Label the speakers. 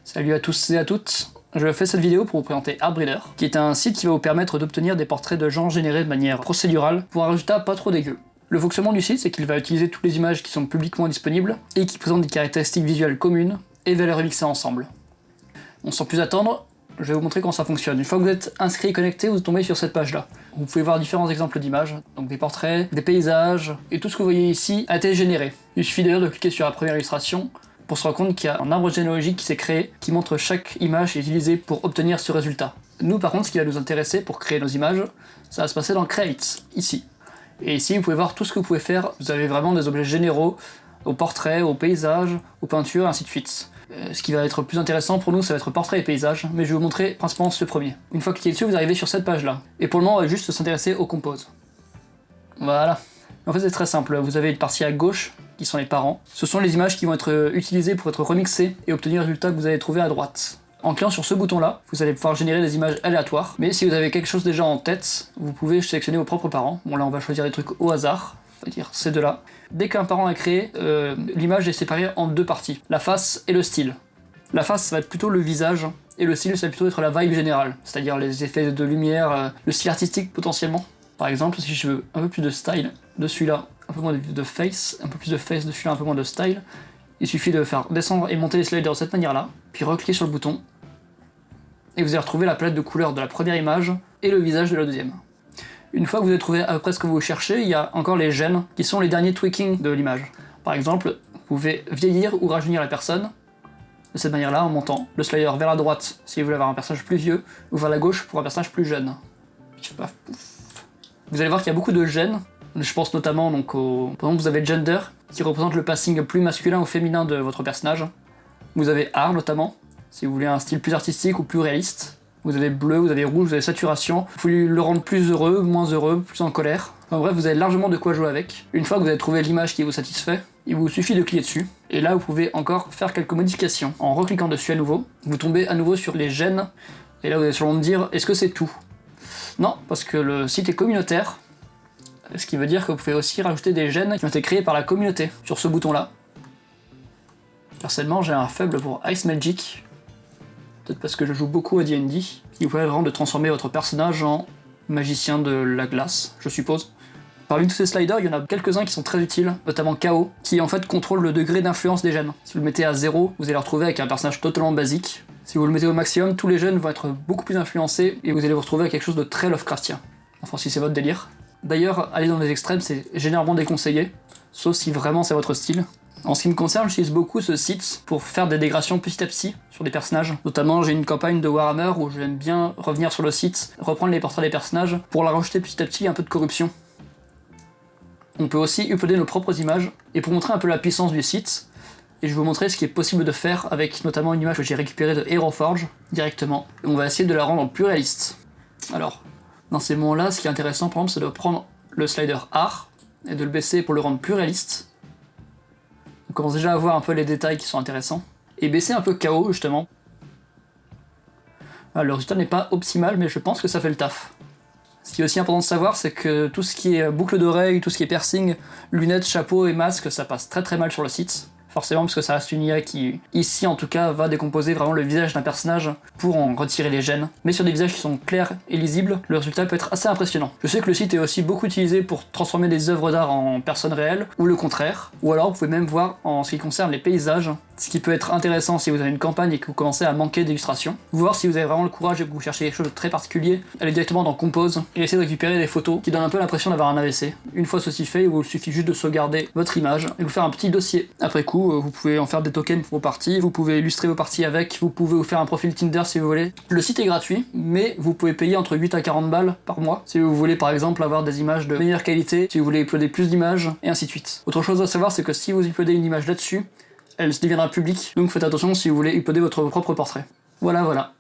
Speaker 1: Salut à tous et à toutes, je fais cette vidéo pour vous présenter Artbreeder, qui est un site qui va vous permettre d'obtenir des portraits de gens générés de manière procédurale pour un résultat pas trop dégueu. Le fonctionnement du site, c'est qu'il va utiliser toutes les images qui sont publiquement disponibles et qui présentent des caractéristiques visuelles communes et va les remixer ensemble. Sans plus attendre, je vais vous montrer comment ça fonctionne. Une fois que vous êtes inscrit et connecté, vous tombez sur cette page-là. Vous pouvez voir différents exemples d'images, donc des portraits, des paysages, et tout ce que vous voyez ici a été généré. Il suffit d'ailleurs de cliquer sur la première illustration pour se rendre compte qu'il y a un arbre généalogique qui s'est créé, qui montre chaque image utilisée pour obtenir ce résultat. Nous par contre, ce qui va nous intéresser pour créer nos images, ça va se passer dans Create, ici. Et ici, vous pouvez voir tout ce que vous pouvez faire. Vous avez vraiment des objets généraux, aux portraits, aux paysages, aux peintures, et ainsi de suite. Ce qui va être plus intéressant pour nous, ça va être portrait et paysage, mais je vais vous montrer principalement ce premier. Une fois cliqué dessus, vous arrivez sur cette page-là. Et pour le moment, on va juste s'intéresser aux composes. Voilà. En fait, c'est très simple. Vous avez une partie à gauche, qui sont les parents. Ce sont les images qui vont être utilisées pour être remixées et obtenir le résultat que vous allez trouver à droite. En cliquant sur ce bouton-là, vous allez pouvoir générer des images aléatoires, mais si vous avez quelque chose déjà en tête, vous pouvez sélectionner vos propres parents. Bon là, on va choisir des trucs au hasard. On va dire ces deux-là. Dès qu'un parent est créé, l'image est séparée en deux parties, la face et le style. La face, ça va être plutôt le visage, et le style, ça va plutôt être la vibe générale, c'est-à-dire les effets de lumière, le style artistique potentiellement. Par exemple, si je veux un peu plus de style de celui-là, un peu moins de face, un peu plus de face de celui-là, un peu moins de style, il suffit de faire descendre et monter les sliders de cette manière-là, puis recliquer sur le bouton, et vous allez retrouver la palette de couleurs de la première image et le visage de la deuxième. Une fois que vous avez trouvé à peu près ce que vous cherchez, il y a encore les gènes, qui sont les derniers tweakings de l'image. Par exemple, vous pouvez vieillir ou rajeunir la personne, de cette manière-là, en montant le slider vers la droite si vous voulez avoir un personnage plus vieux, ou vers la gauche pour un personnage plus jeune. Vous allez voir qu'il y a beaucoup de gènes, je pense notamment donc au... Par exemple, vous avez gender, qui représente le passing plus masculin ou féminin de votre personnage. Vous avez art notamment, si vous voulez un style plus artistique ou plus réaliste. Vous avez bleu, vous avez rouge, vous avez saturation. Vous pouvez le rendre plus heureux, moins heureux, plus en colère. Enfin bref, vous avez largement de quoi jouer avec. Une fois que vous avez trouvé l'image qui vous satisfait, il vous suffit de cliquer dessus. Et là, vous pouvez encore faire quelques modifications. En recliquant dessus à nouveau, vous tombez à nouveau sur les gènes. Et là, vous allez sûrement me dire, est-ce que c'est tout? Non, parce que le site est communautaire. Ce qui veut dire que vous pouvez aussi rajouter des gènes qui ont été créés par la communauté, sur ce bouton-là. Personnellement, j'ai un faible pour Ice Magic. Peut-être parce que je joue beaucoup à D&D, qui vous permet vraiment de transformer votre personnage en magicien de la glace, je suppose. Parmi tous ces sliders, il y en a quelques-uns qui sont très utiles, notamment KO, qui en fait contrôle le degré d'influence des gènes. Si vous le mettez à 0, vous allez le retrouver avec un personnage totalement basique. Si vous le mettez au maximum, tous les gènes vont être beaucoup plus influencés, et vous allez vous retrouver avec quelque chose de très Lovecraftien. Enfin, si c'est votre délire. D'ailleurs, aller dans les extrêmes, c'est généralement déconseillé, sauf si vraiment c'est votre style. En ce qui me concerne, j'utilise beaucoup ce site pour faire des dégradations petit à petit sur des personnages. Notamment, j'ai une campagne de Warhammer où j'aime bien revenir sur le site, reprendre les portraits des personnages, pour la rajouter petit à petit un peu de corruption. On peut aussi uploader nos propres images, et pour montrer un peu la puissance du site, et je vais vous montrer ce qui est possible de faire avec notamment une image que j'ai récupérée de HeroForge, directement. Et on va essayer de la rendre plus réaliste. Alors, dans ces moments-là, ce qui est intéressant par exemple, c'est de prendre le slider Art, et de le baisser pour le rendre plus réaliste. On commence déjà à voir un peu les détails qui sont intéressants. Et baisser un peu KO, justement. Alors, le résultat n'est pas optimal, mais je pense que ça fait le taf. Ce qui est aussi important de savoir, c'est que tout ce qui est boucle d'oreille, tout ce qui est piercing, lunettes, chapeau et masque, ça passe très très mal sur le site. Forcément, parce que ça reste une IA qui, ici en tout cas, va décomposer vraiment le visage d'un personnage pour en retirer les gènes. Mais sur des visages qui sont clairs et lisibles, le résultat peut être assez impressionnant. Je sais que le site est aussi beaucoup utilisé pour transformer des œuvres d'art en personnes réelles, ou le contraire. Ou alors, vous pouvez même voir, en ce qui concerne les paysages, ce qui peut être intéressant si vous avez une campagne et que vous commencez à manquer d'illustrations. Voir si vous avez vraiment le courage et que vous cherchez quelque chose de très particulier, allez directement dans Compose et essayez de récupérer des photos qui donnent un peu l'impression d'avoir un AVC. Une fois ceci fait, il vous suffit juste de sauvegarder votre image et vous faire un petit dossier. Après coup, vous pouvez en faire des tokens pour vos parties, vous pouvez illustrer vos parties avec, vous pouvez vous faire un profil Tinder si vous voulez. Le site est gratuit, mais vous pouvez payer entre 8 à 40 balles par mois si vous voulez par exemple avoir des images de meilleure qualité, si vous voulez uploader plus d'images, et ainsi de suite. Autre chose à savoir, c'est que si vous uploadez une image là-dessus, elle deviendra publique, donc faites attention si vous voulez uploader votre propre portrait. Voilà.